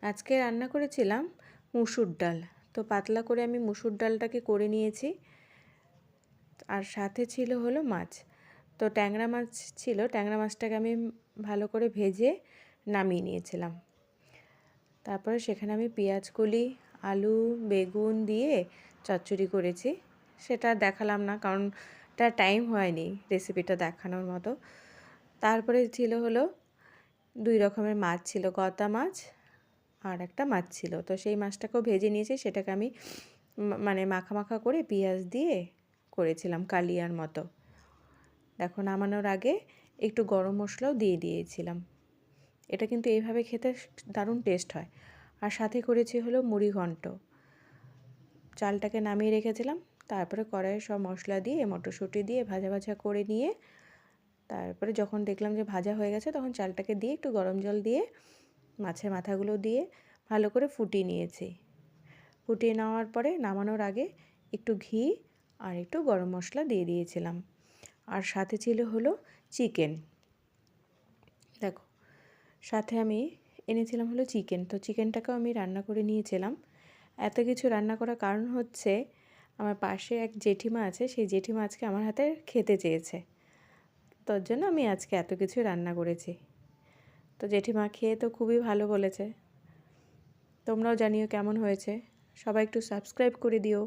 আজকে রান্না করেছিলাম মুসুর ডাল। তো পাতলা করে আমি মুসুর ডালটাকে করে নিয়েছি, আর সাথে ছিল হলো মাছ। তো ট্যাংরা মাছ ছিল, ট্যাংরা মাছটাকে আমি ভালো করে ভেজে নামিয়ে নিয়েছিলাম। তারপরে সেখানে আমি পেঁয়াজ কলি, আলু, বেগুন দিয়ে চচ্চড়ি করেছি। সেটা দেখালাম না, কারণ তার টাইম হয়নি রেসিপিটা দেখানোর মতো। তারপরে ছিল হলো 2 রকমের মাছ ছিল, গলদা মাছ আর একটা মাছ ছিল। তো সেই মাছটাকেও ভেজে নিয়েছি, সেটাকে আমি মানে মাখা মাখা করে পেঁয়াজ দিয়ে করেছিলাম কালিয়ার মতো। দেখো, নামানোর আগে একটু গরম মশলাও দিয়ে দিয়েছিলাম। এটা কিন্তু এইভাবে খেতে দারুণ টেস্ট হয়। আর সাথে করেছি হলো মুড়ি ঘন্ট। চালটাকে নামিয়ে রেখেছিলাম, তারপরে কড়াইয়ে সব মশলা দিয়ে মটরশুঁটি দিয়ে ভাজা ভাজা করে নিয়ে, তারপরে যখন দেখলাম যে ভাজা হয়ে গেছে, তখন চালটাকে দিয়ে একটু গরম জল দিয়ে মাছের মাথাগুলো দিয়ে ভালো করে ফুটিয়ে নিয়েছি। ফুটিয়ে নেওয়ার পরে নামানোর আগে একটু ঘি আর একটু গরম মশলা দিয়ে দিয়েছিলাম। আর সাথে ছিল হলো চিকেন। দেখো, সাথে আমি এনেছিলাম হলো চিকেন। তো চিকেনটাকেও আমি রান্না করে নিয়েছিলাম। এত কিছু রান্না করার কারণ হচ্ছে, আমার পাশে এক জেঠিমা আছে, সেই জেঠিমা আজকে আমার হাতে খেতে চেয়েছে। তার জন্য আমি আজকে এত কিছু রান্না করেছি। তো জেঠিমা খেয়ে তো খুবই ভালো বলেছে। তোমরাও জানিও কেমন হয়েছে। সবাই একটু সাবস্ক্রাইব করে দিও।